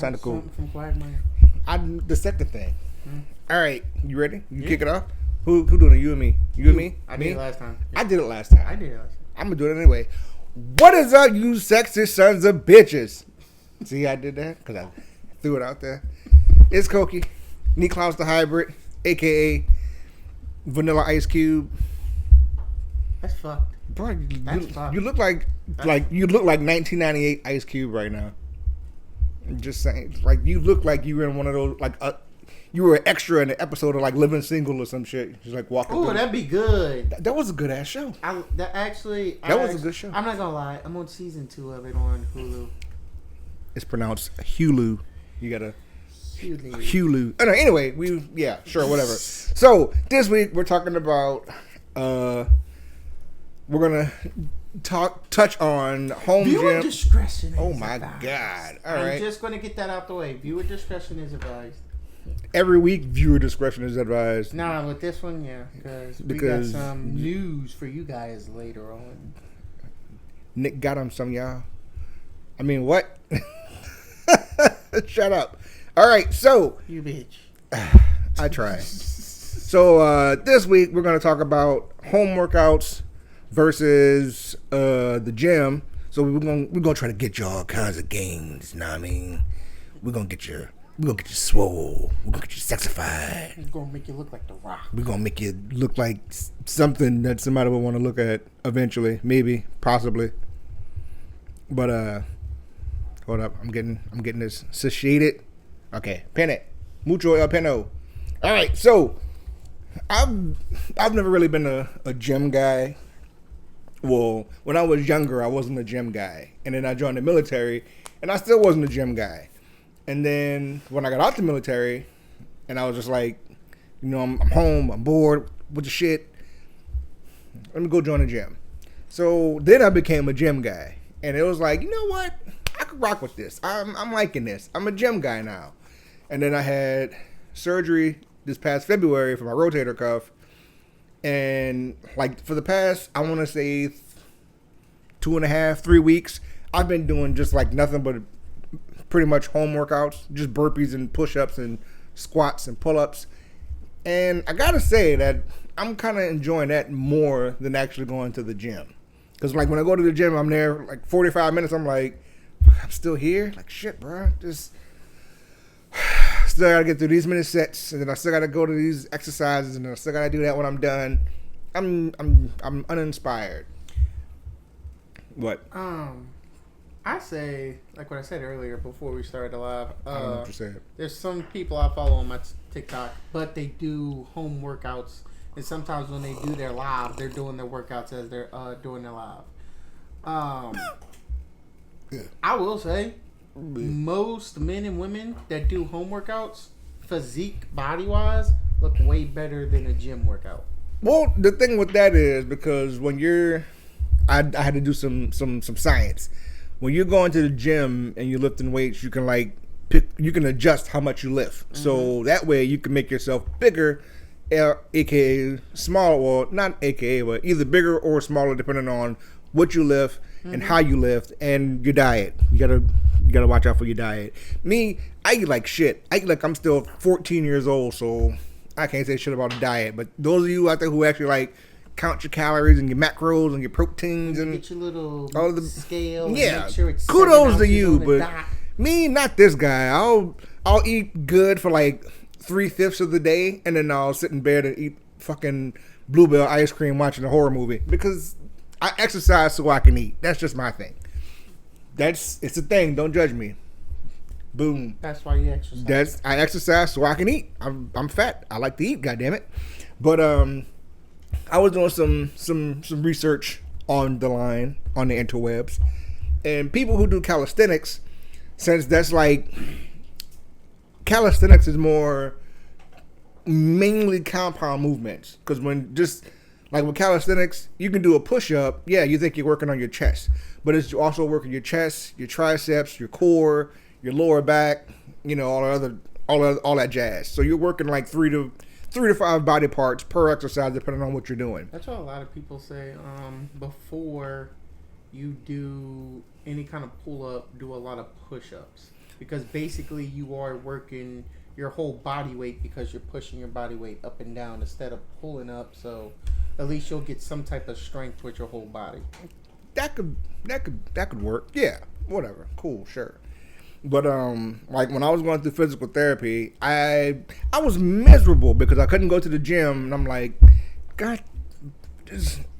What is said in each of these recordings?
Sounded cool. Something from Quagmire. The second thing. All right, you ready? You kick it off. Who doing it? You and me. You and me. I me? did it last time. I did it last time. I did it last time. I'm gonna do it anyway. What is up, you sexy sons of bitches? See, I did that because I threw it out there. It's Koki, Niklaus the Hybrid, aka Vanilla Ice Cube. That's fucked. Bro, fucked. you look like 1998 Ice Cube right now. I'm just saying, like you look like you were in one of those you were an extra in an episode of like Living Single or some shit. Just like walking. Oh, that'd be good. That was a good ass show. That was a good show. I'm not gonna lie. I'm on season 2 of it on Hulu. It's pronounced Hulu. You gotta Hulu. Hulu. Oh, no, anyway, whatever. So this week we're talking about we're gonna touch on home Viewer gym. discretion. Oh my god! All right. I'm just gonna get that out the way. Viewer discretion is advised. Every week, viewer discretion is advised. Nah, with this one, yeah, because we got some news for you guys later on. Nick got him some, y'all. I mean, what? Shut up. All right, so You bitch. I try. So this week we're going to talk about home workouts versus the gym. So we're gonna try to get you all kinds of gains. Know what I mean? We're gonna get you swole. We're gonna get you sexified. It's gonna make you look like The Rock. We're gonna make you look like something that somebody will want to look at eventually, maybe, possibly. But hold up, I'm getting this satiated. Okay, pen it, mucho el peno. All right, so I've never really been a gym guy. Well, when I was younger, I wasn't a gym guy, and then I joined the military, and I still wasn't a gym guy. And then when I got out the military, and I was just like, I'm home, I'm bored with the shit. Let me go join a gym. So then I became a gym guy, and it was like, you know what? I could rock with this. I'm liking this. I'm a gym guy now. And then I had surgery this past February for my rotator cuff, and like for the past, I want to say 2.5, 3 weeks, I've been doing just like nothing but pretty much home workouts, just burpees and push-ups and squats and pull-ups. And I gotta say that I'm kind of enjoying that more than actually going to the gym. Because like when I go to the gym, I'm there like 45 minutes. I'm like, I'm still here? Like shit, bro. Just still gotta get through these many sets, and then I still gotta go to these exercises, and then I still gotta do that when I'm done. I'm uninspired. What? I say, like what I said earlier before we started the live. I don't know what you said. There's some people I follow on my TikTok, but they do home workouts, and sometimes when they do their live, they're doing their workouts as they're doing their live. Yeah. I will say, most men and women that do home workouts, physique body wise, look way better than a gym workout. Well, the thing with that is because when I had to do some science. When you're going to the gym and you're lifting weights, you can you can adjust how much you lift. Mm-hmm. So that way you can make yourself bigger, aka smaller, well not aka, but either bigger or smaller depending on what you lift and how you lift and your diet. You gotta watch out for your diet. Me, I eat like shit. I eat like I'm still 14 years old, so I can't say shit about the diet. But those of you out there who actually like count your calories and your macros and your proteins and get your little all of the scale. Yeah, and make sure it's kudos to you, but me, not this guy. I'll eat good for like 3/5 of the day, and then I'll sit in bed and eat fucking Bluebell ice cream watching a horror movie because I exercise so I can eat. That's just my thing. It's a thing. Don't judge me. Boom. That's why you exercise. I exercise so I can eat. I'm fat. I like to eat. Goddammit. But I was doing some research on the line on the interwebs, and people who do calisthenics, since that's like calisthenics is more mainly compound movements, because when just like with calisthenics, you can do a push-up. Yeah, you think you're working on your chest, but it's also working your chest, your triceps, your core, your lower back, all that jazz. So you're working like 3 to 5 body parts per exercise, depending on what you're doing. That's what a lot of people say. Before you do any kind of pull-up, do a lot of push-ups. because basically you are working your whole body weight because you're pushing your body weight up and down instead of pulling up. So at least you'll get some type of strength with your whole body. That could work. Yeah, whatever. Cool, sure. But like when I was going through physical therapy, I was miserable because I couldn't go to the gym, and I'm like, God,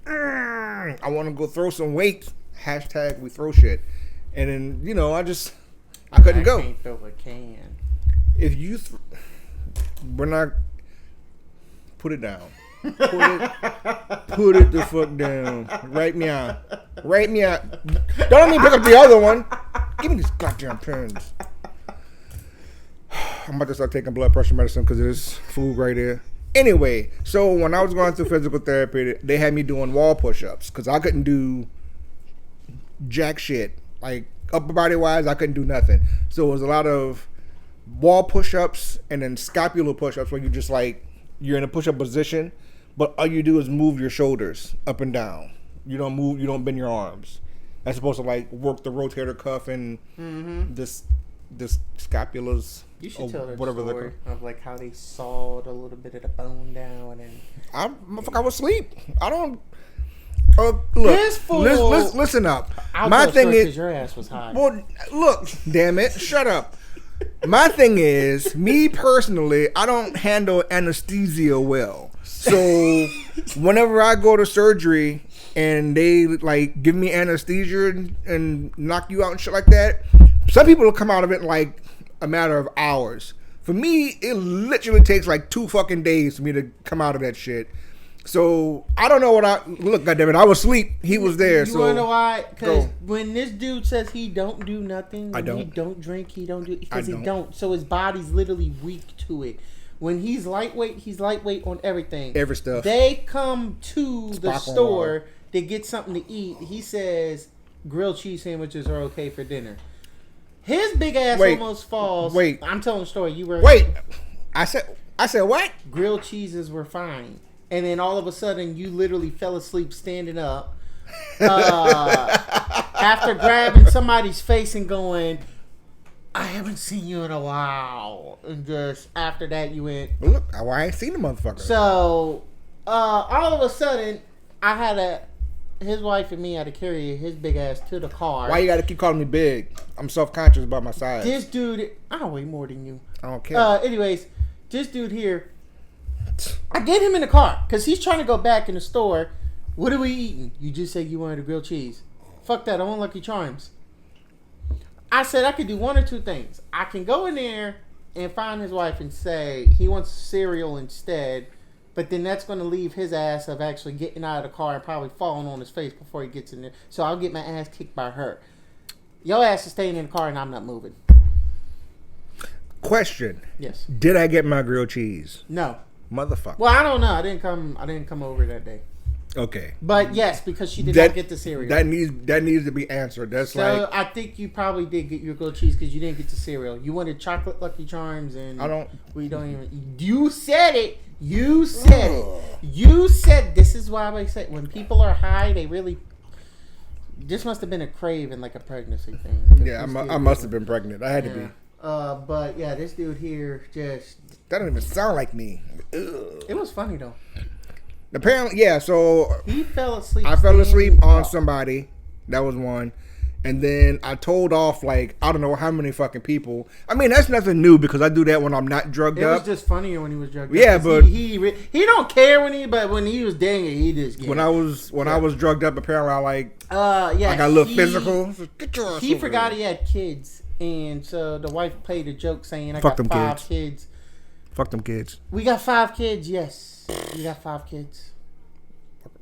I want to go throw some weights. Hashtag we throw shit, and then I couldn't go. Can't throw a can. If you, we're not. Put it down. Put it the fuck down. Write me out. Don't let me pick up the other one. Give me these goddamn pens. I'm about to start taking blood pressure medicine because there's food right here. Anyway, so when I was going through physical therapy, they had me doing wall push-ups because I couldn't do jack shit. Like upper body wise, I couldn't do nothing. So it was a lot of wall push-ups and then scapular push-ups where you just like you're in a push-up position, but all you do is move your shoulders up and down. You don't move. You don't bend your arms. That's supposed to like work the rotator cuff and this scapulas. You should tell the story of like how they sawed a little bit of the bone down and. I was asleep. I don't. Look, listen up. My thing is your ass was high. Well, look, damn it, shut up. My thing is, me personally, I don't handle anesthesia well. So whenever I go to surgery and they like give me anesthesia and knock you out and shit like that, some people will come out of it in like a matter of hours. For me, it literally takes like 2 fucking days for me to come out of that shit. So I don't know what look. Goddammit, I was asleep. He was there. You wanna know why? Because when this dude says he don't do nothing, he don't drink, he don't do because he don't. So his body's literally weak to it. When he's lightweight on everything. Every stuff. They come to the store to get something to eat. He says grilled cheese sandwiches are okay for dinner. His big ass almost falls. Wait, I'm telling the story. You were I said what? Grilled cheeses were fine. And then all of a sudden, you literally fell asleep standing up after grabbing somebody's face and going, I haven't seen you in a while. And just after that, you went. Well, look, I ain't seen the motherfucker. So, all of a sudden, his wife and me had to carry his big ass to the car. Why you gotta keep calling me big? I'm self-conscious about my size. This dude, I weigh more than you. I don't care. Anyways, this dude here. I get him in the car because he's trying to go back in the store. What are we eating? You just said you wanted a grilled cheese. Fuck that. I want Lucky Charms. I said I could do one or two things. I can go in there and find his wife and say he wants cereal instead, but then that's going to leave his ass of actually getting out of the car and probably falling on his face before he gets in there. So I'll get my ass kicked by her. Your ass is staying in the car and I'm not moving. Question. Yes. Did I get my grilled cheese? No. Motherfucker. Well, I don't know. I didn't come over that day. Okay. But yes, because she did not get the cereal. That needs to be answered. That's so I think you probably did get your grilled cheese because you didn't get the cereal. You wanted chocolate Lucky Charms and we don't even. You said it. You said it. You said this is why I say when people are high, they really. This must have been a craving, like a pregnancy thing. Yeah, I must have been pregnant. I had to be. But yeah, this dude here just. That don't even sound like me. Ugh. It was funny though. Apparently, yeah. So he fell asleep. I fell asleep on somebody. That was one. And then I told off like I don't know how many fucking people. I mean that's nothing new because I do that when I'm not drugged up. It was just funnier when he was drugged up. Yeah, but he don't care but when he was dangling, he just when I was drugged up, apparently I like I got a little physical. Get your ass he over forgot there. he had kids, and so the wife played a joke saying, "I Fuck got them 5 kids. kids." Fuck them kids. We got 5 kids. Yes, we got 5 kids.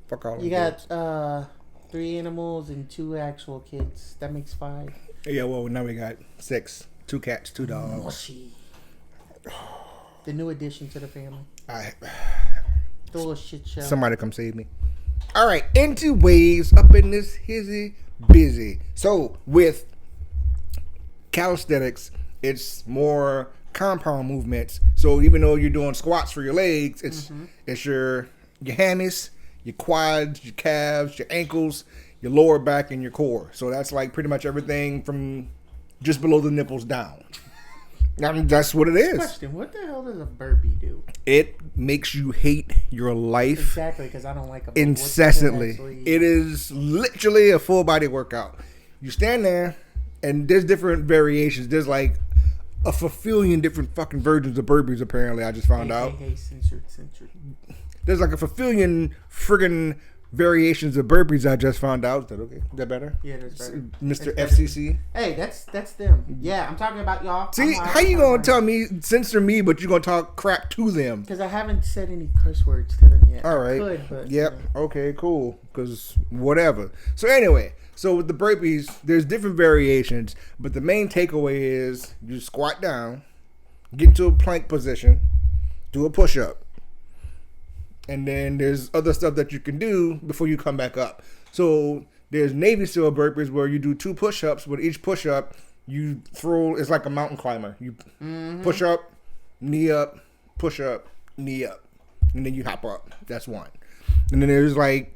Fuck all them You kids. got 3 animals and 2 actual kids. That makes 5. Yeah, well now we got 6. 2 cats, 2 dogs. Mushy. The new addition to the family. The little shit show. Somebody come save me. All right, into waves up in this hizzy busy. So with calisthenics, it's more compound movements. So even though you're doing squats for your legs, it's your hammies, your quads, your calves, your ankles, your lower back, and your core. So that's like pretty much everything from just below the nipples down. I mean, that's what it is. Question: what the hell does a burpee do? It makes you hate your life. Exactly, because I don't like a incessantly. It is literally a full body workout. You stand there, and there's different variations. There's like a fulfilling different fucking versions of burpees. Apparently, I just found out. Hey, censored. There's like a fulfilling friggin' variations of burpees. I just found out. Is that okay? Is that better? Yeah, that's better. Mr. That's FCC. Hey, that's them. Yeah, I'm talking about y'all. See, how you gonna tell me censor me, but you gonna talk crap to them? Because I haven't said any curse words to them yet. All right. I could, but, yep. Okay. Cool. Because whatever. So anyway, so with the burpees, there's different variations, but the main takeaway is you squat down, get into a plank position, do a push up. And then there's other stuff that you can do before you come back up. So there's Navy SEAL burpees where you do 2 push-ups. With each push-up, you throw, it's like a mountain climber. You push up, knee up, push up, knee up. And then you hop up. That's one. And then there's like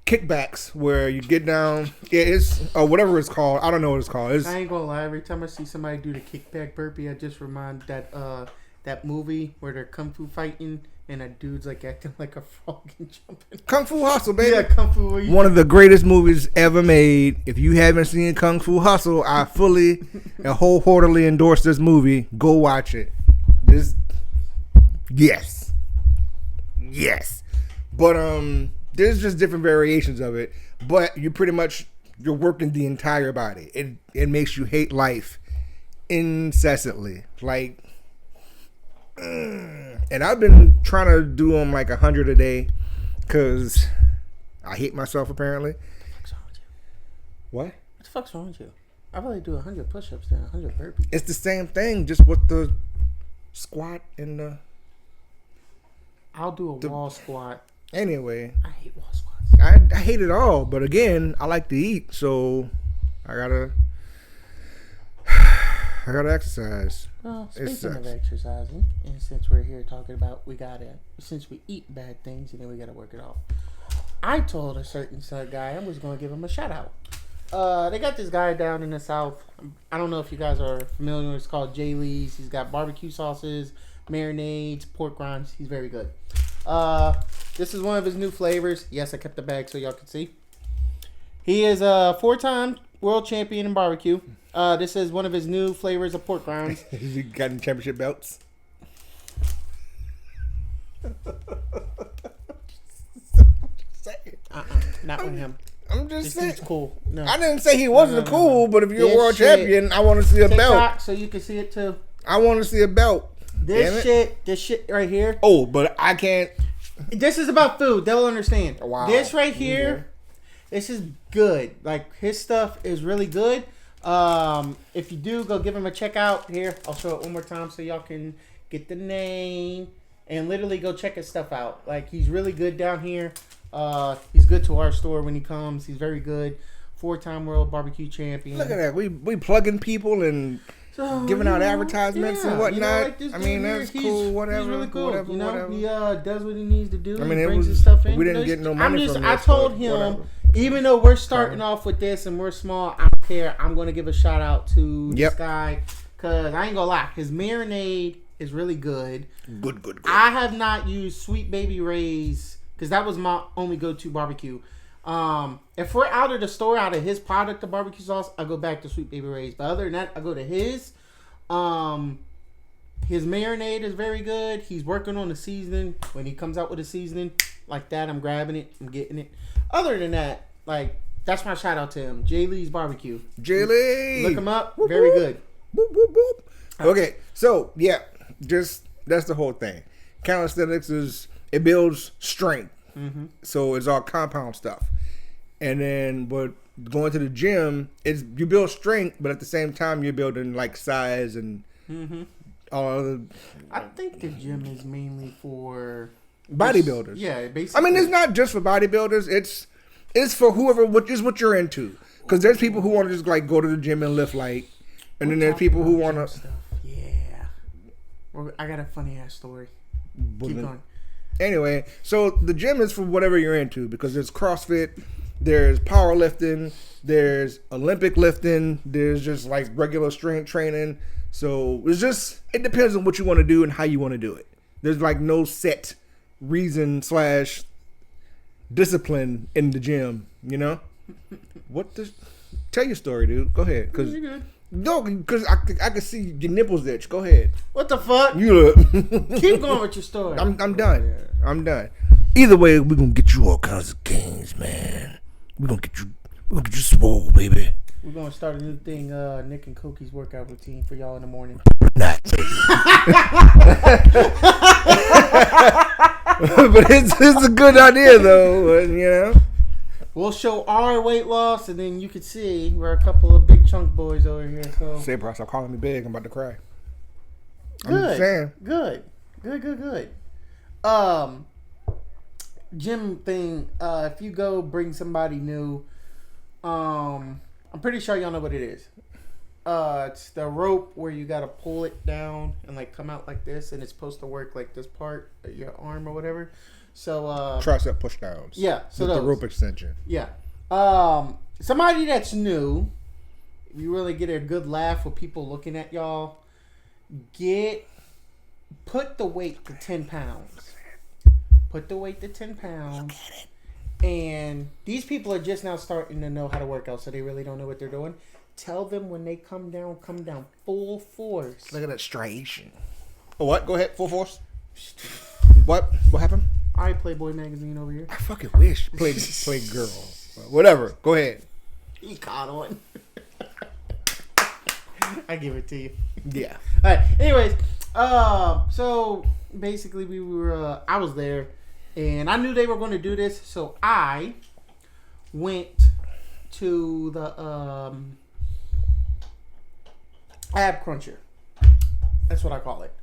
kickbacks where you get down. Yeah, it's, whatever it's called. I don't know what it's called. I ain't gonna lie. Every time I see somebody do the kickback burpee, I just remind that movie where they're kung fu fighting. And a dude's like acting like a frog and jumping. Kung Fu Hustle, baby. Yeah, Kung Fu. One of the greatest movies ever made. If you haven't seen Kung Fu Hustle, I fully and wholeheartedly endorse this movie. Go watch it. Yes. But there's just different variations of it. But you're working the entire body. It makes you hate life incessantly. Like. And I've been trying to do them like 100 a day because I hate myself apparently. What's wrong with you? What? What the fuck's wrong with you? I'd rather do 100 push-ups than 100 burpees. It's the same thing, just with the squat and the... I'll do a wall squat. Anyway. I hate wall squats. I hate it all, but again, I like to eat, so I gotta exercise. Well, speaking of exercising, and since we're here talking about since we eat bad things and then we gotta work it off. I told a certain guy I was gonna give him a shout out. They got this guy down in the South. I don't know if you guys are familiar. It's called Jay Lee's. He's got barbecue sauces, marinades, pork rinds. He's very good. This is one of his new flavors. Yes, I kept the bag so y'all can see. He is a 4-time world champion in barbecue. This is one of his new flavors of pork rinds. He got any championship belts? Not with him. I'm just saying. This dude's cool. No. I didn't say he wasn't cool, but if you're a world champion, I want to see a belt. So you can see it too. I want to see a belt. This shit right here. Oh, but I can't. This is about food. They'll understand. Wow. This right here, this is good. Like, his stuff is really good. If you do, go give him a check out. Here, I'll show it one more time so y'all can get the name and literally go check his stuff out. Like, he's really good down here. He's good to our store when he comes. He's very good. 4-time world barbecue champion. Look at that. We plugging people and giving out advertisements and whatnot. Like I mean, that's cool. Whatever. He's really cool. Whatever. He does what he needs to do. I mean, he brings his stuff in. We didn't get no money from this. I told him, even though we're starting off with this and we're small, I don't care. I'm going to give a shout out to this guy because I ain't going to lie. His marinade is really good. Good. I have not used Sweet Baby Ray's because that was my only go-to barbecue. If we're out of the store, out of his product of barbecue sauce, I go back to Sweet Baby Ray's. But other than that, I go to his. His marinade is very good. He's working on the seasoning. When he comes out with a seasoning like that, I'm grabbing it. I'm getting it. Other than that, like, that's my shout out to him. Jay Lee's Barbecue. Jay Lee. Look him up. Very good. Boop, boop, boop. Okay, so yeah, just that's the whole thing. Calisthenics it builds strength. Mm-hmm. So it's all compound stuff. And then, but going to the gym, you build strength, but at the same time, you're building like size and all the. I think the gym is mainly for bodybuilders. Yeah, basically. I mean, it's not just for bodybuilders. It's for whoever, which is what you're into. Because there's people who want to just like go to the gym and lift light, and then there's people who want to. Yeah, I got a funny ass story. Keep going. Anyway, so the gym is for whatever you're into because there's CrossFit, There's powerlifting. There's Olympic lifting. There's just like regular strength training. So it depends on what you want to do and how you want to do it. There's like no set reason / discipline in the gym, you know? Tell your story, dude. Go ahead. Cause, you're good. No, because I can see your nipples itch. Go ahead. What the fuck? You look. Keep going with your story. I'm done. Yeah. I'm done. Either way, we're going to get you all kinds of gains, man. We're going to get you swole, baby. We're going to start a new thing, Nick and Cookie's workout routine for y'all in the morning. Not. But it's a good idea, though, you know? We'll show our weight loss, and then you can see we're a couple of big chunk boys over here. So, say, bro, stop calling me big. I'm about to cry. Good. I'm just saying. Good. Gym thing. If you go bring somebody new, I'm pretty sure y'all know what it is. It's the rope where you gotta pull it down and like come out like this, and it's supposed to work like this part of your arm or whatever. So tricep push downs. Yeah. So with the rope extension. Yeah. Somebody that's new, you really get a good laugh with people looking at y'all. Put the weight to 10 pounds. Put the weight to 10 pounds. And these people are just now starting to know how to work out, so they really don't know what they're doing. Tell them when they come down full force. Look at that striation. Oh, what? Go ahead, full force. What happened? All right, Playboy magazine over here. I fucking wish. Play girl. Whatever. Go ahead. He caught on. I give it to you. Yeah. All right. Anyways, so basically I was there, and I knew they were going to do this, so I went to the ab cruncher. That's what I call it.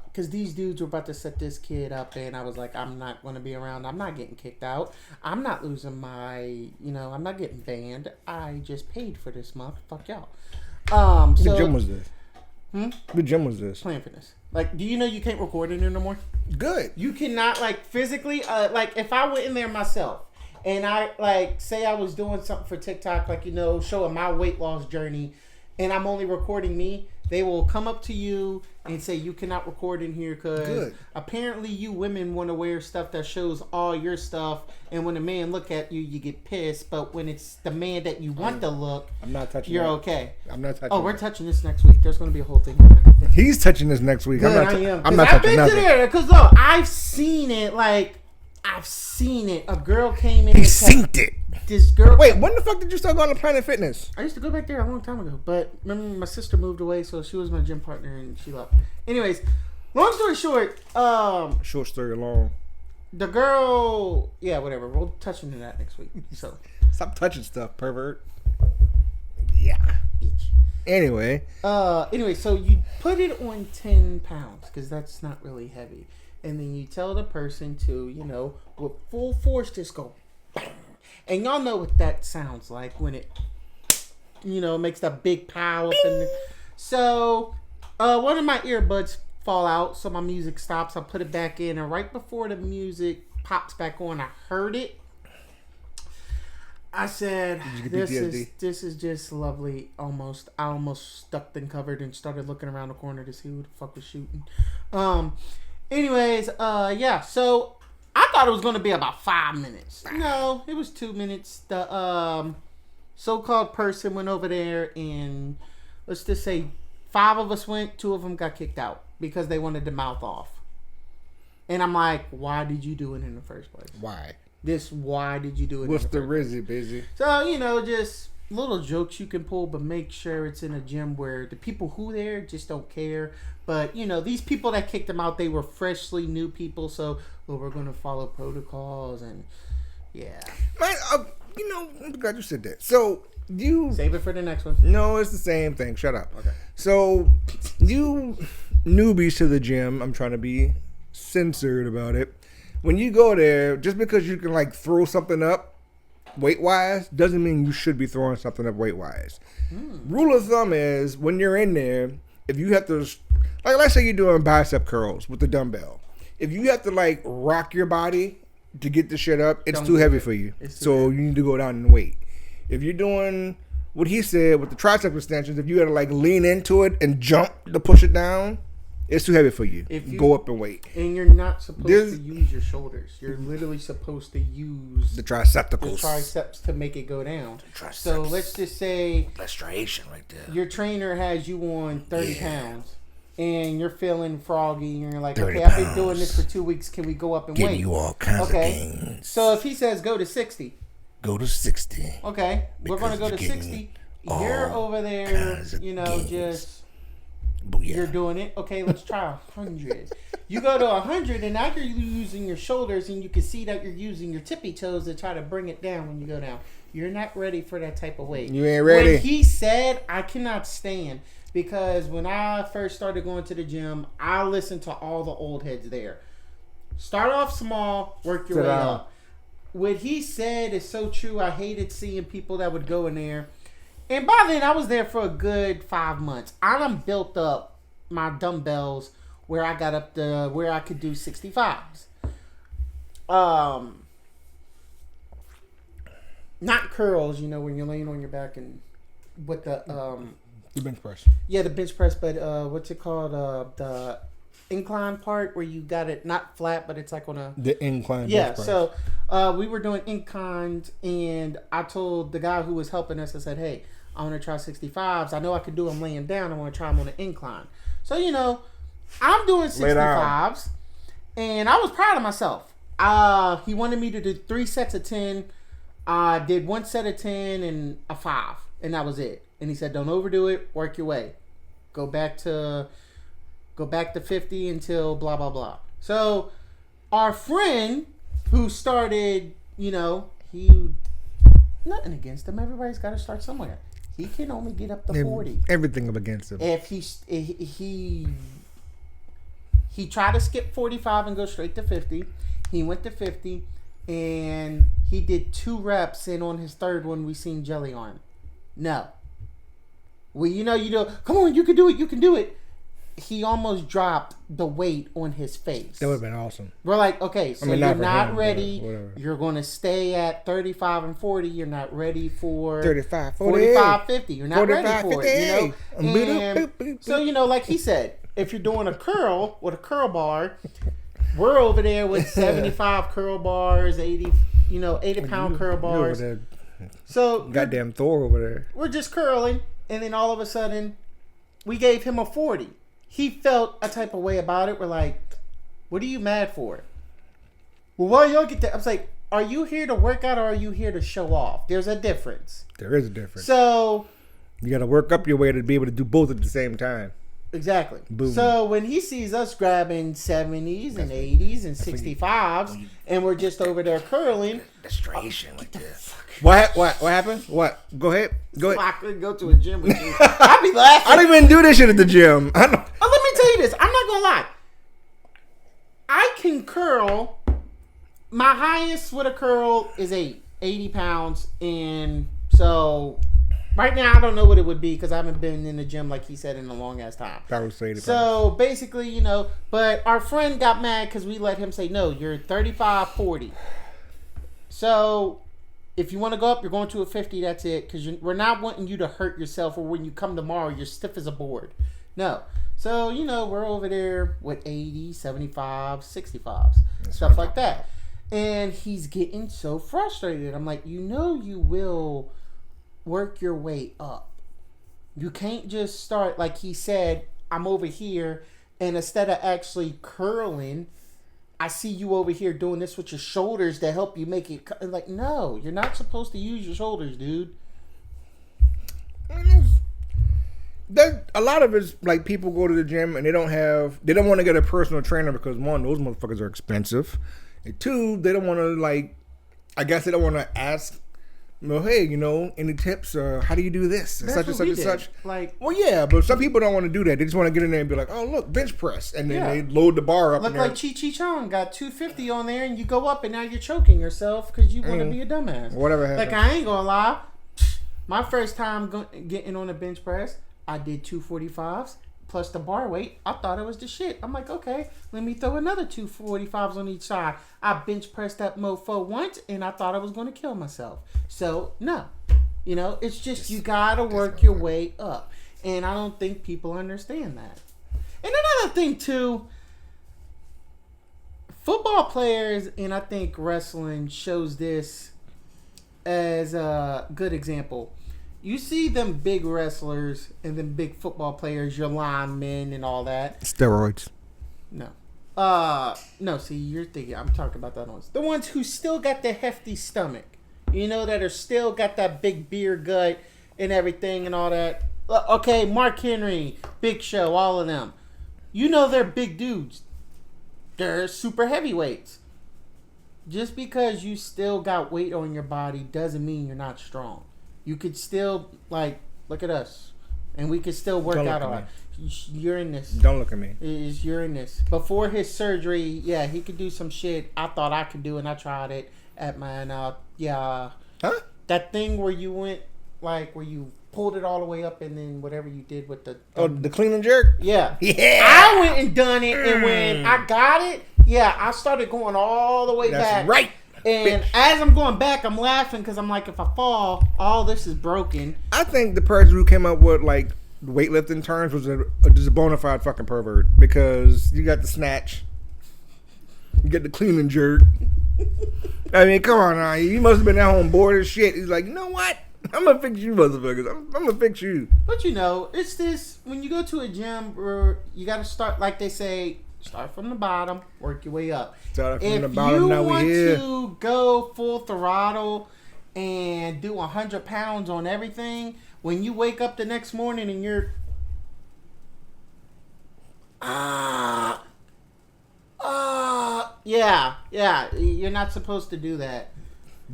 Because these dudes were about to set this kid up, and I was like, I'm not going to be around. I'm not getting kicked out. I'm not losing I'm not getting banned. I just paid for this month. Fuck y'all. What gym was this? What gym was this? Planet Fitness. Like, do you know you can't record in there no more? Good. You cannot, like, physically, like, if I went in there myself, and I, like, say I was doing something for TikTok, like, showing my weight loss journey, and I'm only recording me, they will come up to you and say you cannot record in here because apparently you women want to wear stuff that shows all your stuff, and when a man look at you, you get pissed. But when it's the man that you want to look, I'm not touching. You're that. Okay. I'm not touching. Oh, we're touching this next week. There's going to be a whole thing on it. He's touching this next week. Good, I'm not touching nothing. I've been to there because look, I've seen it. Like I've seen it. A girl came in. He synced it. This girl. Wait, when the fuck did you start going to Planet Fitness? I used to go back there a long time ago, but remember my sister moved away, so she was my gym partner and she left. Anyways, long story short, short story long. The girl, yeah, whatever. We'll touch into that next week. So stop touching stuff, pervert. Yeah. Anyway. Anyway, so you put it on 10 pounds because that's not really heavy, and then you tell the person to, with full force, just go bang. And y'all know what that sounds like when it, makes that big pow up in there. So, one of my earbuds fall out, so my music stops. I put it back in, and right before the music pops back on, I heard it. I said, this is just lovely. I almost stuck and covered and started looking around the corner to see who the fuck was shooting. Anyways, yeah, so I thought it was going to be about 5 minutes. No, it was 2 minutes. The so-called person went over there, and let's just say 5 of us went. 2 of them got kicked out because they wanted to mouth off. And I'm like, why did you do it in the first place? Why did you do it? What's the Rizzy, busy? So, just little jokes you can pull, but make sure it's in a gym where the people who there just don't care. But, these people that kicked them out, they were freshly new people, so we're going to follow protocols, and yeah. Man, I'm glad you said that. So, you... Save it for the next one. No, it's the same thing. Shut up. Okay. So, you newbies to the gym, I'm trying to be censored about it. When you go there, just because you can, throw something up weight-wise, doesn't mean you should be throwing something up weight-wise. Rule of thumb is, when you're in there, if you have to... let's say you're doing bicep curls with the dumbbell. If you have to, rock your body to get the shit up, it's Don't too do heavy it. for you. It's too So heavy. you need to go down in weight. If you're doing what he said with the tricep extensions, if you gotta like lean into it and jump to push it down, it's too heavy for you. If you go up in weight. And you're not supposed This- to use your shoulders. You're literally supposed to use The the tricepticals. triceps to make it go down. triceps. So let's just say That's striation right there. your trainer has you on 30 pounds and you're feeling froggy and you're like, 30 okay, I've been pounds. doing this for 2 weeks. Can we go up and Getting weight? you all kinds Okay. of things. So if he says go to 60, Go to 60. okay, we're going to go Because to you're 60. getting You're all over there, kinds of you know, gains. just Booyah. you're doing it. Okay, let's try 100. You go to 100 and now you're using your shoulders and you can see that you're using your tippy toes to try to bring it down when you go down. You're not ready for that type of weight. You ain't ready. What he said, I cannot stand because when I first started going to the gym, I listened to all the old heads there. Start off small, work your Sit way down. up. What he said is so true. I hated seeing people that would go in there. And by then, I was there for a good 5 months. I done built up my dumbbells where I got up to where I could do 65s. Not curls, you know, when you're laying on your back and with the The bench press. yeah, the bench press, but what's it called? The incline part where you got it not flat, but it's like on a The incline yeah. bench press. So we were doing inclines, and I told the guy who was helping us, I said, "Hey, I want to try 65s. I know I can do them laying down. I want to try them on an incline." So you know, I'm doing 65s, and I was proud of myself. He wanted me to do 3 sets of 10. I did 1 set of 10 and a 5, and that was it. And he said, "Don't overdo it. Work your way. Go back to 50 until blah blah blah." So our friend who started, you know, he nothing against him. Everybody's got to start somewhere. He can only get up to 40. Everything up against him. If he tried to skip 45 and go straight to 50, he went to 50 and he did 2 reps, and on his third one we seen jelly arm. No. Well, you know, come on, you can do it, you can do it. He almost dropped the weight on his face. That would have been awesome. We're like, okay, so not you're for not him, ready. but whatever. You're going to stay at 35 and 40. You're not ready for 35, 40. 45, 50. You're not 45, ready for 50. it, you know? Boop, And boop, boop, so, you know, like he said, if you're doing a curl with a curl bar, we're over there with 75 curl bars, 80, 80-pound curl bars. You over So there, goddamn Thor over there. we're just curling, and then all of a sudden, we gave him a 40. He felt a type of way about it. We're like, what are you mad for? Well, why y'all get that? I was like, are you here to work out or are you here to show off? There's a difference. There is a difference. So, You got to work up your way to be able to do both at the same time. exactly. Boom. So, when he sees us grabbing 70s and 80s and 65s, and we're just over there curling, Demonstration like this. What happened? What? Go ahead. I couldn't go to a gym with you. I'd be laughing. I don't even do this shit at the gym. I don't. Oh, let me tell you this. I'm not gonna lie. I can curl. My highest with a curl is 80 pounds, and so right now I don't know what it would be because I haven't been in the gym like he said in a long ass time. I would say So basically, but our friend got mad because we let him say no. You're 35, 40. So if you want to go up, you're going to a 50. That's it. Because we're not wanting you to hurt yourself, or when you come tomorrow, you're stiff as a board. No. So, we're over there with 80, 75, 65s, stuff like that. And he's getting so frustrated. I'm like, you will work your way up. You can't just start, like he said, I'm over here, and instead of actually curling, I see you over here doing this with your shoulders to help you make it. Like, no, you're not supposed to use your shoulders, dude. That a lot of it's like people go to the gym and they don't want to get a personal trainer because one, those motherfuckers are expensive, and two, they don't want to I guess they don't want to ask, hey, any tips or how do you do this and such and such and such. Like, well, yeah, but some people don't want to do that. They just want to get in there and be like, oh look, bench press, and then they load the bar up. Look and like Chi Chi Chong got 250 on there, and you go up and now you're choking yourself because you want to be a dumbass. Whatever happens. Like, I ain't gonna lie, my first time getting on a bench press, I did 245s plus the bar weight, I thought it was the shit. I'm like, okay, let me throw another 245s on each side. I bench pressed that mofo once, and I thought I was going to kill myself. So, no. It's just you got to work your way up. And I don't think people understand that. And another thing, too, football players, and I think wrestling shows this as a good example. You see them big wrestlers and them big football players, your linemen and all that. Steroids. No. No, see, you're thinking, I'm talking about the other ones. The ones who still got the hefty stomach. That are still got that big beer gut and everything and all that. Okay, Mark Henry, Big Show, all of them. They're big dudes. They're super heavyweights. Just because you still got weight on your body doesn't mean you're not strong. You could still, look at us. And we could still work out a lot. You're in this. Don't look at me. You're in this. Before his surgery, yeah, he could do some shit I thought I could do, and I tried it at my, Huh? That thing where you went, where you pulled it all the way up and then whatever you did with the... the clean and jerk? Yeah. Yeah. I went and done it, and when I got it, I started going all the way back. That's right. And as I'm going back, I'm laughing because I'm like, if I fall, all this is broken. I think the person who came up with weightlifting terms was just a bona fide fucking pervert, because you got the snatch, you get the clean and jerk. I mean, come on now. He must have been at home bored as shit. He's like, you know what? I'm gonna fix you motherfuckers. I'm gonna fix you. But it's this, when you go to a gym, where you got to start, like they say, start from the bottom, work your way up. Start from the bottom, now we here. If you want to go full throttle and do 100 pounds on everything, when you wake up the next morning and you're... Yeah, you're not supposed to do that.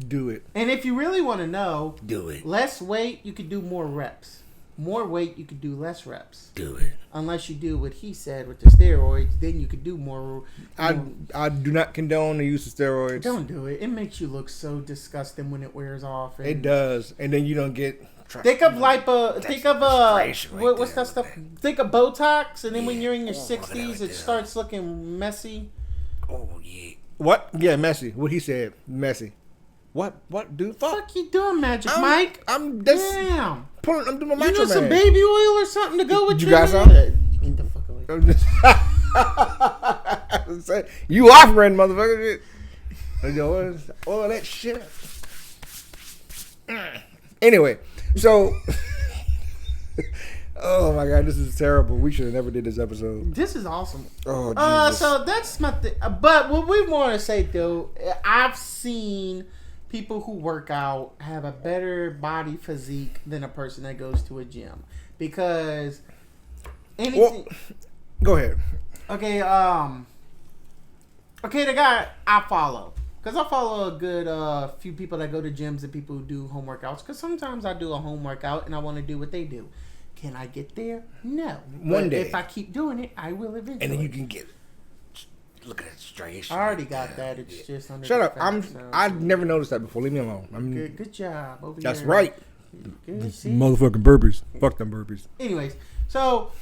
Do it. And if you really want to know, do it. Less weight, you could do more reps. More weight, you could do less reps. Do it. Unless you do what he said with the steroids, then you could do more. I do not condone the use of steroids. Don't do it. It makes you look so disgusting when it wears off. And it does, and then you don't get. Think of what's that stuff? Think of Botox, and then when you're in your 60s, it starts looking messy. Oh yeah. What? Yeah, messy. What he said, messy. What, dude? Fuck you doing, Magic Mike? I'm damn. I'm doing my You need some baby oil or something to go with you got some? Get the fuck away. You offering, motherfucker. All that shit. Anyway, so. Oh my god, this is terrible. We should have never did this episode. This is awesome. Oh, Jesus. So that's my thing. But what we want to say though, I've seen people who work out have a better body physique than a person that goes to a gym, because anything. Well, go ahead. Okay. Okay, the guy I follow, because I follow a good few people that go to gyms and people who do home workouts. Because sometimes I do a home workout and I want to do what they do. Can I get there? No. One day. If I keep doing it, I will eventually. And then you can get it. Look at that straight. I already got that. It's just under. Shut up. So I've never noticed that before. Leave me alone. Good job. Over that's here. right. Good, motherfucking burpees. Fuck them burpees. Anyways, so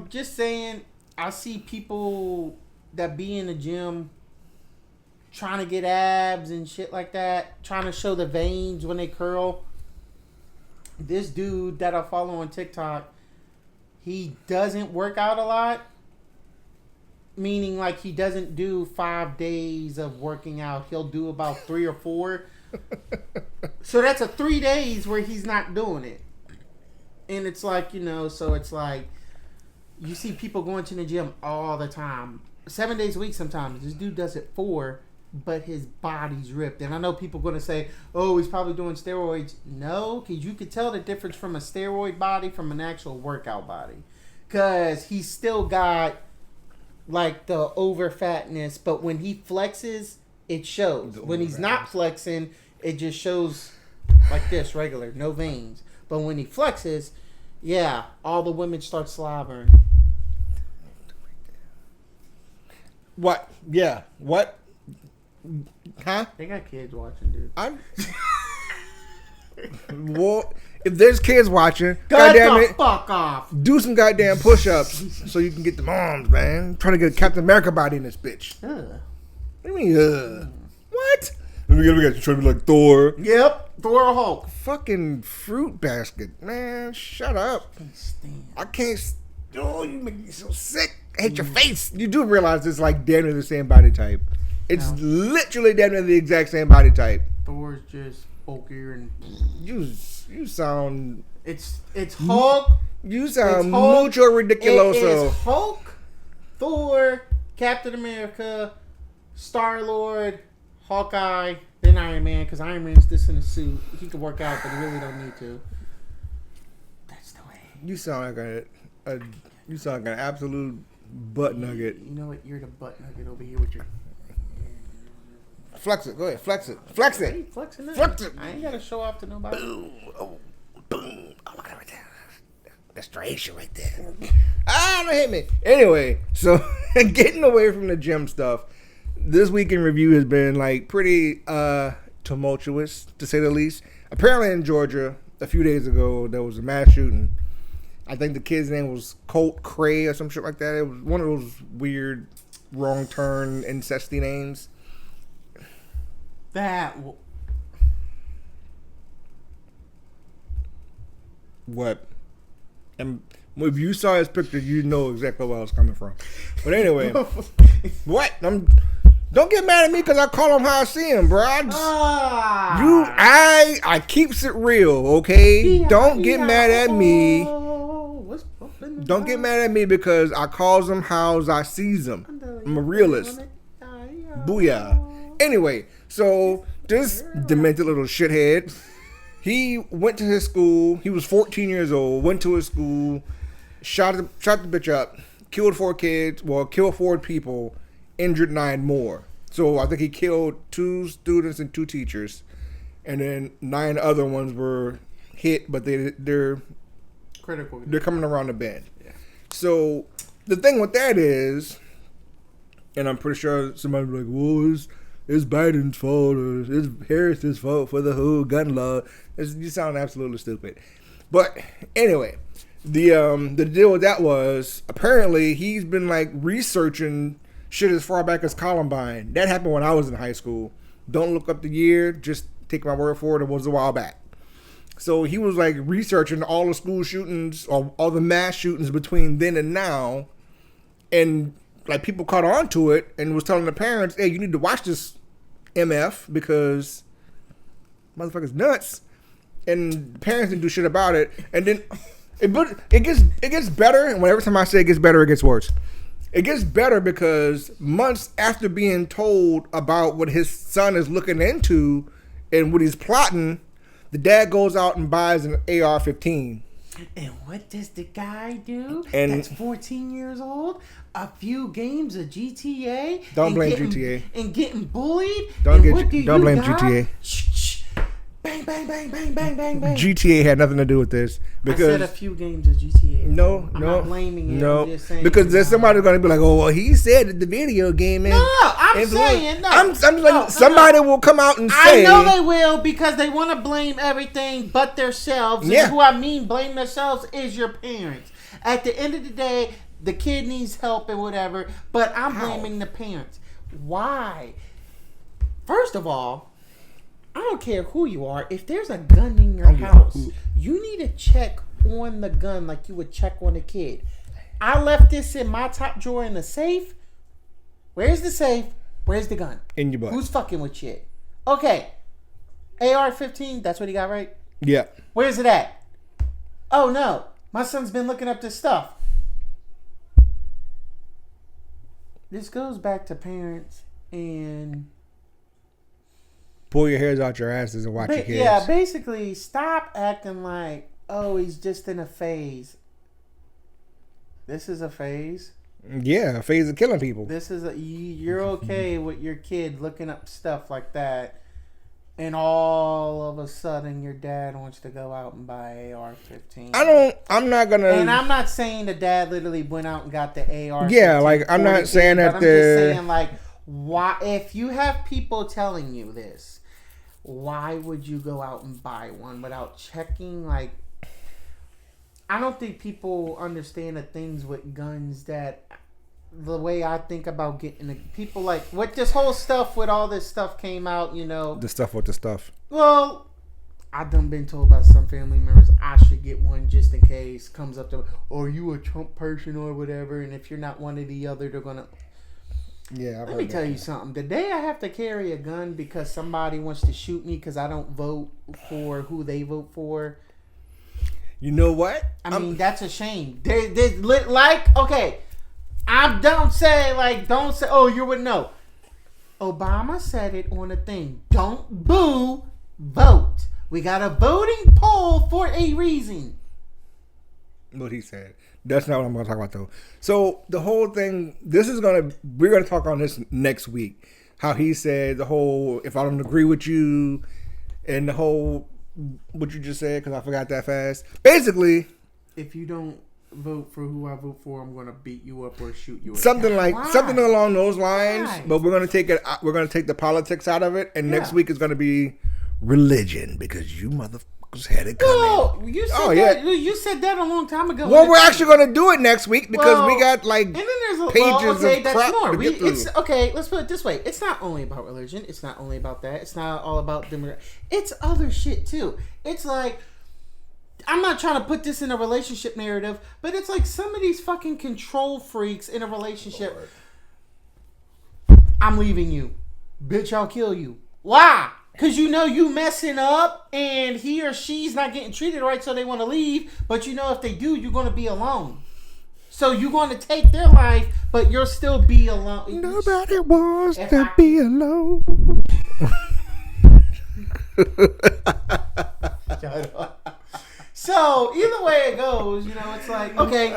just saying, I see people that be in the gym trying to get abs and shit like that, trying to show the veins when they curl. This dude that I follow on TikTok, he doesn't work out a lot. Meaning, like, he doesn't do 5 days of working out. He'll do about 3 or 4. So that's 3 days where he's not doing it. And it's like, so it's like, you see people going to the gym all the time. 7 days a week sometimes. This dude does it 4, but his body's ripped. And I know people are going to say, oh, he's probably doing steroids. No, because you could tell the difference from a steroid body from an actual workout body. Because he's still got, like, the over fatness, but when he flexes, it shows. When he's not flexing, it just shows like this, regular, no veins. But when he flexes, yeah, all the women start slobbering. What? Yeah. What? Huh? They got kids watching, dude. Well, if there's kids watching, Get goddamn the it, fuck off. do some goddamn push-ups so you can get the arms, man. I'm trying to get a Captain America body in this bitch. Ugh. What do you mean, What? We got you trying to be like Thor. Yep. Thor or Hulk. Fucking fruit basket, man. Shut up. I can't. Oh, you make me so sick. I hate your face. You do realize it's like damn near the same body type. It's literally damn near the exact same body type. Thor's just bulkier and you sound. It's Hulk. You sound mucho ridiculoso. It is Hulk, Thor, Captain America, Star-Lord, Hawkeye, then Iron Man, because Iron Man's just in a suit. He can work out, but he really don't need to. That's the way. You sound like you sound like an absolute butt nugget. You know what? You're the butt nugget over here with your... Flex it. Go ahead. Flex it. Flex it. I ain't flexing that. Flex it. I ain't got to show off to nobody. Boom. Oh, boom. Oh, look at that right there. That's striation right there. Don't hit me. Anyway, so getting away from the gym stuff, this week in review has been like pretty tumultuous, to say the least. Apparently in Georgia, a few days ago, there was a mass shooting. I think the kid's name was Colt Cray or some shit like that. It was one of those weird, wrong turn, incesty names. What? And if you saw his picture, you know exactly where I was coming from. But anyway, what? Don't get mad at me because I call him how I see him, bro. I keeps it real, okay? Don't get mad at me. Don't get mad at me because I calls him how I sees him. I'm a realist. Booyah. Anyway, so this demented little shithead, he went to his school. He was 14 years old. Went to his school, shot the bitch up, killed 4 kids. Well, killed 4 people, injured 9 more. So I think he killed 2 students and 2 teachers, and then 9 other ones were hit, but they're critical. They're coming around the bend. Yeah. So the thing with that is, and I'm pretty sure somebody will be like, "Well, it's Biden's fault or it's Harris's fault for the whole gun law." You sound absolutely stupid. But anyway, the deal with that was apparently he's been like researching shit as far back as Columbine. That happened when I was in high school. Don't look up the year. Just take my word for it. It was a while back. So he was like researching all the school shootings or all the mass shootings between then and now. And like people caught on to it and was telling the parents, "Hey, you need to watch this MF because motherfucker's nuts." And the parents didn't do shit about it. And then it gets better. And every time I say it gets better, it gets worse. It gets better because months after being told about what his son is looking into and what he's plotting, the dad goes out and buys an AR-15. And what does the guy do? And that's 14 years old. A few games of GTA. Don't blame GTA. And getting bullied. Don't blame GTA. Shh. Bang, bang, bang, bang, bang, bang, bang. GTA had nothing to do with this. Because I said a few games of GTA. I'm not blaming you. No, I'm just saying because there's somebody going to be like, "Oh, well, he said that the video game." No, I'm saying no. I'm like, somebody will come out and say. I know they will because they want to blame everything but themselves. Yeah. And who I mean blame themselves is your parents. At the end of the day, the kid needs help and whatever, but I'm blaming the parents. Why? First of all, I don't care who you are. If there's a gun in your house, you need to check on the gun like you would check on a kid. I left this in my top drawer in the safe. Where's the safe? Where's the gun? In your butt. Who's fucking with shit? Okay. AR-15, that's what he got, right? Yeah. Where's it at? Oh, no. My son's been looking up this stuff. This goes back to parents and... pull your hairs out your asses and watch your kids. Yeah, basically, stop acting like, oh, he's just in a phase. This is a phase. Yeah, a phase of killing people. This is you're okay with your kid looking up stuff like that, and all of a sudden your dad wants to go out and buy AR-15. I'm not gonna. And I'm not saying the dad literally went out and got the AR-15. Yeah, like I'm not saying that. I'm just saying like, why? If you have people telling you this, why would you go out and buy one without checking? Like, I don't think people understand the things with guns that the way I think about getting people like with this whole stuff with all this stuff came out, you know. The stuff with the stuff. Well, I done been told by some family members I should get one just in case comes up to, or you a Trump person or whatever, and if you're not one or the other, they're gonna. Yeah, let me tell you something. The day I have to carry a gun because somebody wants to shoot me because I don't vote for who they vote for. You know what? I mean, that's a shame. They like, okay, don't say, oh, you would know. Obama said it on a thing. Don't boo, vote. We got a voting poll for a reason. What he said. That's not what I'm going to talk about, though. So, the whole thing, we're going to talk on this next week. How he said the whole, if I don't agree with you, and the whole, what you just said, because I forgot that fast. Basically, if you don't vote for who I vote for, I'm going to beat you up or shoot you. Something along those lines. Why? But we're going to take it. We're going to take the politics out of it, and next week is going to be religion because you motherfuckers had it coming. Oh, you said that a long time ago. Well, we're actually going to do it next week because we got like and then there's pages of crap more. to get through. Let's put it this way. It's not only about religion. It's not only about that. It's not all about them. It's other shit too. It's like, I'm not trying to put this in a relationship narrative, but it's like some of these fucking control freaks in a relationship. Lord. I'm leaving you. Bitch, I'll kill you. Why? Because you know you messing up and he or she's not getting treated right, so they want to leave. But you know if they do, you're going to be alone. So you're going to take their life, but you'll still be alone. Nobody wants to be alone. Shut up. So, either way it goes, you know, it's like, okay,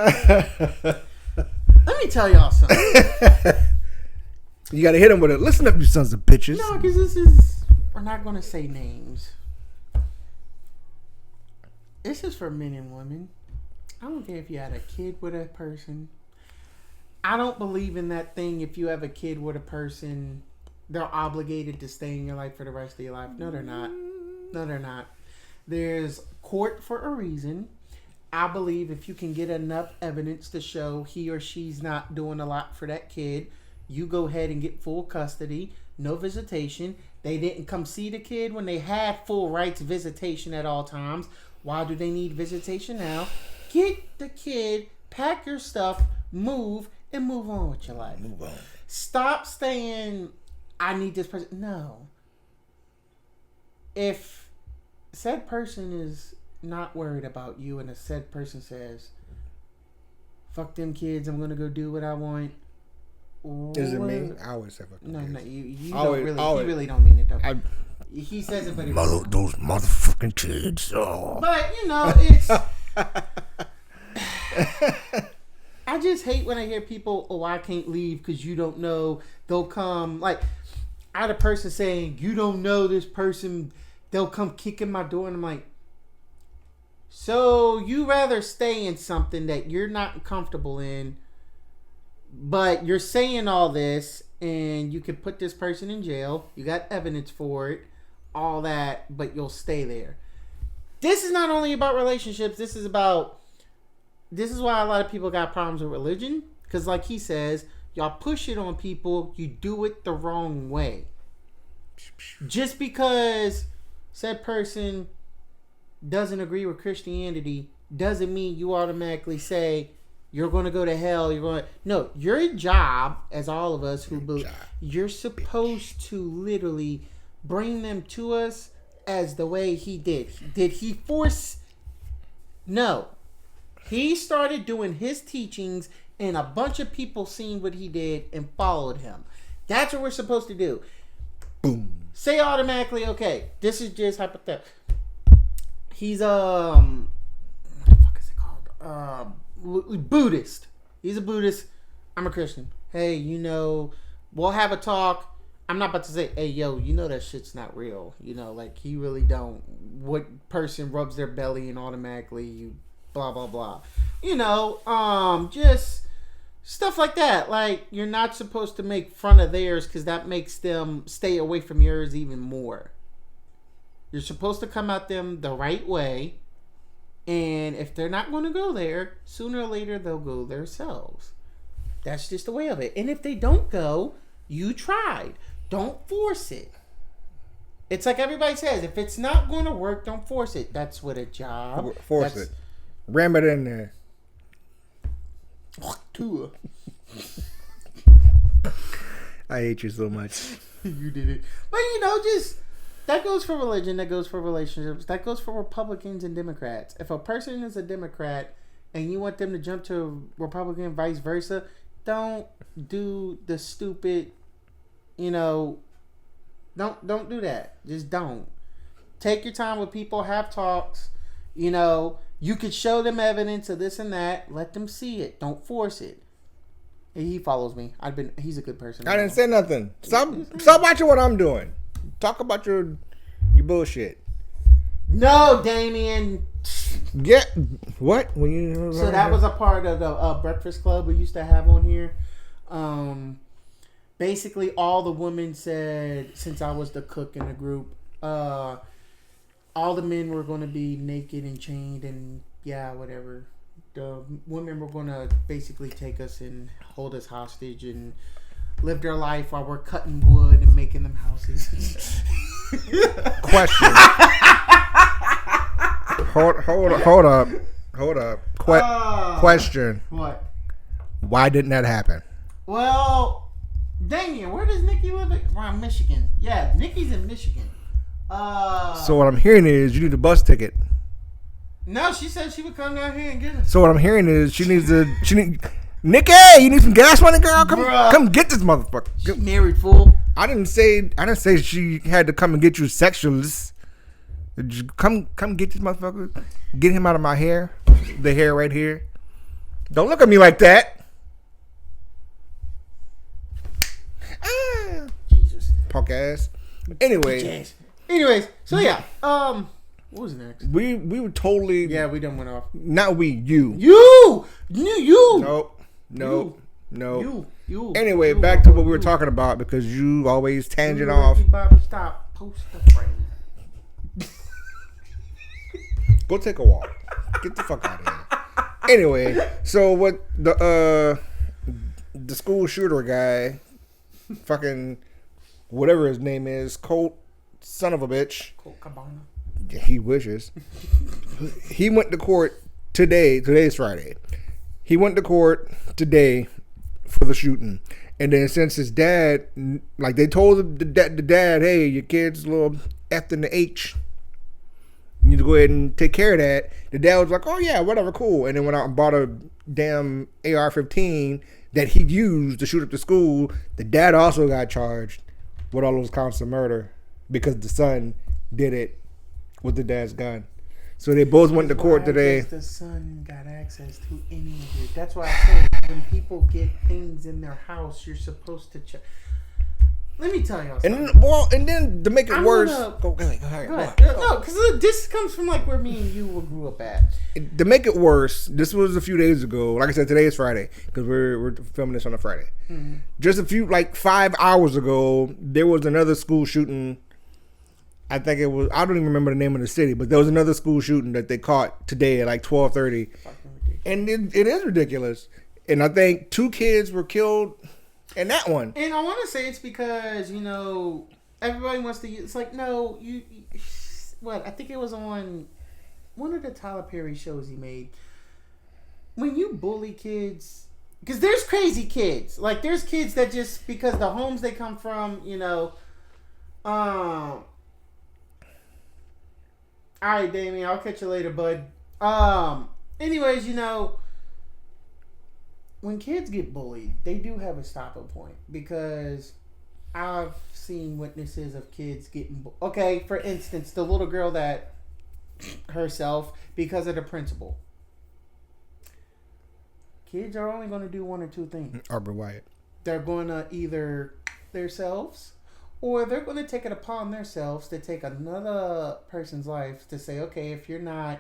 let me tell y'all something. You got to hit them with it. Listen up, you sons of bitches. No, because we're not going to say names. This is for men and women. I don't care if you had a kid with a person. I don't believe in that thing. If you have a kid with a person, they're obligated to stay in your life for the rest of your life. No, they're not. No, they're not. There's court for a reason. I believe if you can get enough evidence to show he or she's not doing a lot for that kid, you go ahead and get full custody, no visitation. They didn't come see the kid when they had full rights visitation at all times. Why do they need visitation now? Get the kid, pack your stuff, move, and move on with your life. Move on. Stop saying, I need this person. No. If said person is not worried about you and a said person says, fuck them kids, I'm going to go do what I want. Is it me? I always say fuck them kids. No, you don't really, he really don't mean it though. He says it, but those motherfucking kids. Oh. But, you know, it's... I just hate when I hear people, I can't leave because you don't know. They'll come, like, I had a person saying, you don't know this person, they'll come kick in my door, and I'm like, so you rather stay in something that you're not comfortable in, but you're saying all this, and you can put this person in jail, you got evidence for it, all that, but you'll stay there. This is not only about relationships, this is why a lot of people got problems with religion, because like he says, y'all push it on people, you do it the wrong way. Just because said person doesn't agree with Christianity doesn't mean you automatically say you're going to go to hell. No, your job, as all of us who believe, you're supposed to literally bring them to us as the way he did. Did he force? No. He started doing his teachings and a bunch of people seen what he did and followed him. That's what we're supposed to do. Boom. Say automatically, okay, this is just hypothetical. He's what the fuck is it called? Buddhist. He's a Buddhist. I'm a Christian. Hey, we'll have a talk. I'm not about to say, hey, yo, that shit's not real. Like he really don't. What person rubs their belly and automatically you blah blah blah. Just stuff like that. Like you're not supposed to make fun of theirs because that makes them stay away from yours even more. You're supposed to come at them the right way. And if they're not going to go there, sooner or later they'll go themselves. That's just the way of it. And if they don't go, you tried. Don't force it. It's like everybody says, if it's not going to work, don't force it. That's what a job. Force it. Ram it in there. I hate you so much. You did it. But, just... That goes for religion. That goes for relationships. That goes for Republicans and Democrats. If a person is a Democrat and you want them to jump to a Republican, vice versa, don't do the stupid, don't do that. Just don't. Take your time with people. Have talks. You could show them evidence of this and that. Let them see it. Don't force it. He follows me. He's a good person. I didn't say nothing. Stop watching what I'm doing. Talk about your bullshit. No, Damien. Get what? So that was a part of the Breakfast Club we used to have on here. Basically, all the women said, since I was the cook in the group, all the men were going to be naked and chained and whatever. The women were going to basically take us and hold us hostage and live their life while we're cutting wood and making them houses. Question. Hold up. Question. What? Why didn't that happen? Well, Damien, where does Nikki live? Around Michigan. Yeah, Nikki's in Michigan. So what I'm hearing is you need a bus ticket. No, she said she would come down here and get us. So what I'm hearing is she needs Nikki, you need some gas money, girl? Come get this motherfucker. She's married, fool. I didn't say she had to come and get you sexuals. Come get this motherfucker. Get him out of my hair. The hair right here. Don't look at me like that. Jesus. Punk ass. Anyways, so yeah. What was next? We were totally. Yeah, we done went off. Not we, you. You. Nope. You. Anyway, back to what we were talking about because you always tangent off. Stop. Post the frame. Go take a walk. Get the fuck out of here. Anyway, so what the school shooter guy, fucking whatever his name is, Colt, son of a bitch. Colt Cabana. Yeah, he wishes. He went to court today. Today's Friday. He went to court today for the shooting. And then since his dad, like they told the dad, hey, your kid's a little F in the H. You need to go ahead and take care of that. The dad was like, oh yeah, whatever, cool. And then went out and bought a damn AR-15 that he used to shoot up the school. The dad also got charged with all those counts of murder because the son did it with the dad's gun. So they both went to court today. The son got access to any of it. That's why I say when people get things in their house, you're supposed to check. Let me tell y'all something. And then to make it worse, go ahead. No, because this comes from like where me and you grew up at. To make it worse, this was a few days ago. Like I said, today is Friday because we're filming this on a Friday. Mm-hmm. Just 5 hours ago, there was another school shooting. I think it was. I don't even remember the name of the city, but there was another school shooting that they caught today at like 12:30, and it is ridiculous. And I think 2 kids were killed in that one. And I want to say it's because everybody wants to. It's like no, you. What I think it was on one of the Tyler Perry shows he made. When you bully kids, because there's crazy kids. Like there's kids that just because the homes they come from, All right, Damien, I'll catch you later, bud. Anyways, when kids get bullied, they do have a stopping point because I've seen witnesses of kids getting okay, for instance, the little girl that herself because of the principal. Kids are only going to do one or two things. Arbor Wyatt. They're going to either themselves or they're going to take it upon themselves to take another person's life to say, okay, if you're not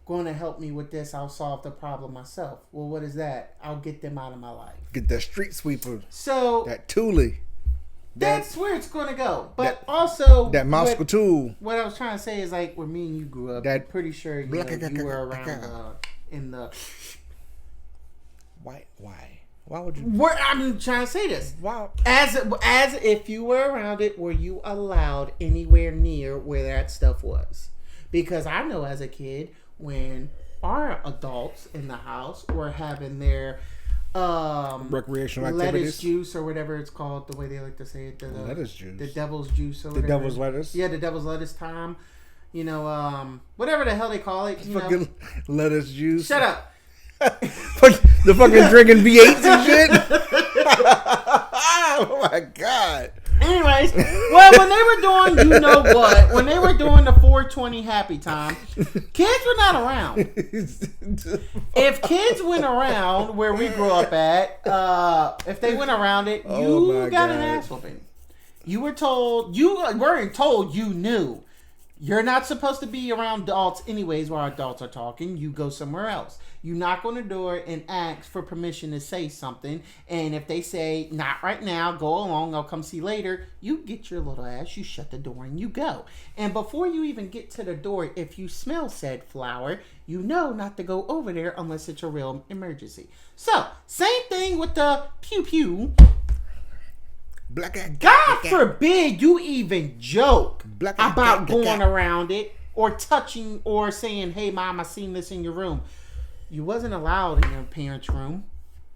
going to help me with this, I'll solve the problem myself. Well, what is that? I'll get them out of my life. Get that street sweeper. So that Thule. That's where it's going to go. But also... That Moscow tool. What I was trying to say is like where me and you grew up, I'm pretty sure you were around in the... Why? Why would you... I'm trying to say this. Wow. As if you were around it, were you allowed anywhere near where that stuff was? Because I know as a kid, when our adults in the house were having their recreational lettuce activities, juice or whatever it's called, the way they like to say it, lettuce juice, the devil's juice or whatever. The devil's lettuce. Yeah, the devil's lettuce time. You know, whatever the hell they call it. You fucking know. Lettuce juice. Shut up. The fucking drinking V8s and shit. Oh my god. Anyways, well, when they were doing, you know what? When they were doing the 420 happy time, kids were not around. If kids went around where we grew up at, if they went around it, you got an ass whooping. You weren't told, you knew. You're not supposed to be around adults anyways while adults are talking. You go somewhere else. You knock on the door and ask for permission to say something. And if they say, not right now, go along, I'll come see later, you get your little ass, you shut the door and you go. And before you even get to the door, if you smell said flower, you know not to go over there unless it's a real emergency. So, same thing with the pew-pew. God forbid you even joke about going around it or touching or saying, hey, mom, I seen this in your room. You wasn't allowed in your parents' room.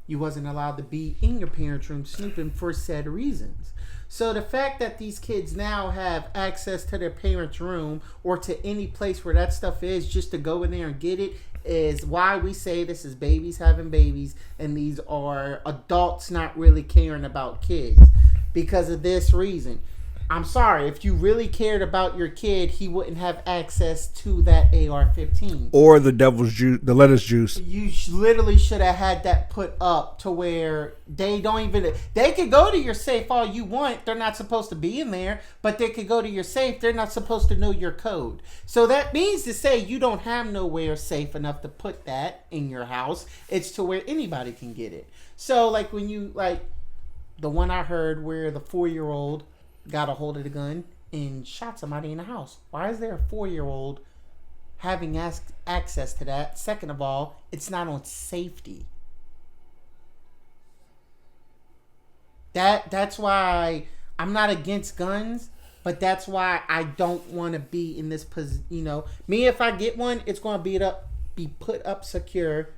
You wasn't allowed to be in your parents' room snooping for said reasons. So the fact that these kids now have access to their parents' room or to any place where that stuff is just to go in there and get it is why we say this is babies having babies and these are adults not really caring about kids. Because of this reason. I'm sorry, if you really cared about your kid, he wouldn't have access to that AR-15. Or the devil's juice, the lettuce juice. You literally should have had that put up to where they could go to your safe all you want. They're not supposed to be in there, but they could go to your safe. They're not supposed to know your code. So that means to say you don't have nowhere safe enough to put that in your house. It's to where anybody can get it. So like when you the one I heard where the 4-year-old got a hold of the gun and shot somebody in the house. Why is there a 4-year-old having access to that? Second of all, it's not on safety. That's why I'm not against guns, but that's why I don't want to be in this position. Me, if I get one, it's going to be put up secure,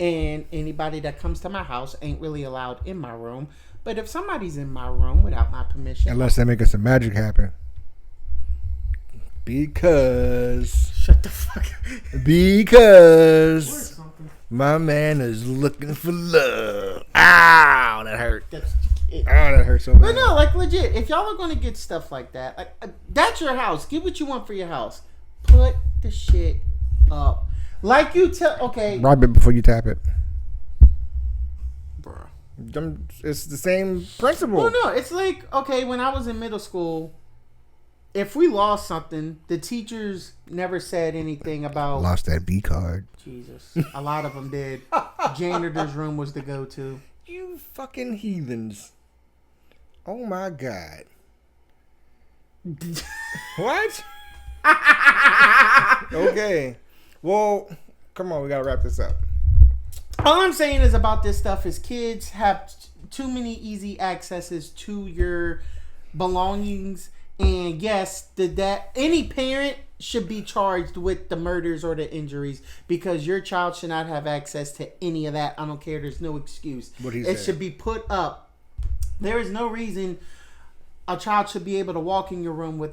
and anybody that comes to my house ain't really allowed in my room. But if somebody's in my room without my permission... Unless they make some magic happen. Because... Shut the fuck up. Because... My man is looking for love. Ow, that hurt. That hurt so bad. But no, like legit, if y'all are going to get stuff like that, that's your house. Get what you want for your house. Put the shit up. Like you tell... Okay. Rob it before you tap it. Bruh. It's the same principle. Well, no, it's like, okay, when I was in middle school, if we lost something, the teachers never said anything about... Lost that B card. Jesus. A lot of them did. Janitor's room was the go-to. You fucking heathens. Oh, my God. What? Okay. Well, come on, we got to wrap this up. All I'm saying is about this stuff is kids have too many easy accesses to your belongings. And yes, any parent should be charged with the murders or the injuries because your child should not have access to any of that. I don't care. There's no excuse. It should be put up. There is no reason a child should be able to walk in your room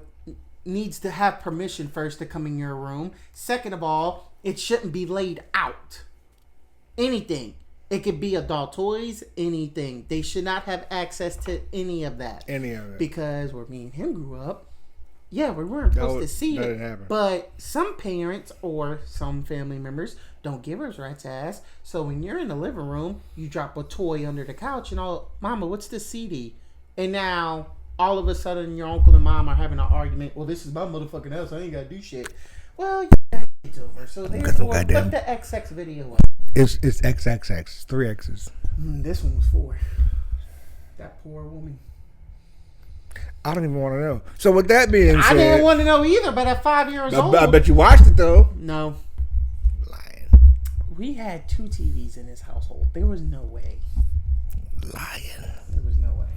needs to have permission first to come in your room. Second of all, it shouldn't be laid out. Anything. It could be adult toys, anything. They should not have access to any of that. Any of it. Because where me and him grew up, we weren't supposed to see it. Didn't happen. But some parents or some family members don't give us rat's ass. So when you're in the living room, you drop a toy under the couch and Mama, what's this CD? And now, all of a sudden, your uncle and mom are having an argument. Well, this is my motherfucking house. I ain't got to do shit. Well, it's over. So therefore, put the XX video up. It's XXX. 3 X's. This one was 4. That poor woman. I don't even want to know. So with that being said, I didn't want to know either, but at 5 years old. I bet you watched it though. No. Lying. We had 2 TVs in this household. There was no way. Lying. There was no way.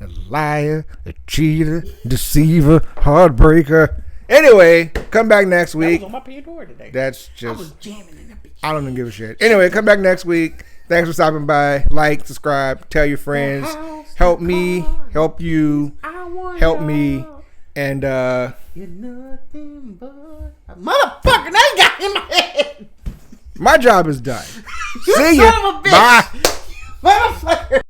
A liar, a cheater, deceiver, heartbreaker. Anyway, come back next week. That was on my Pandora today. That's I just. was jamming in that bitch. I don't even give a shit. Anyway, come back next week. Thanks for stopping by. Like, subscribe, tell your friends. Help me, help you, help me, and you're nothing but a motherfucker. Now you got in my head. my job is done. You See son ya. of a bitch. Bye. Motherfucker.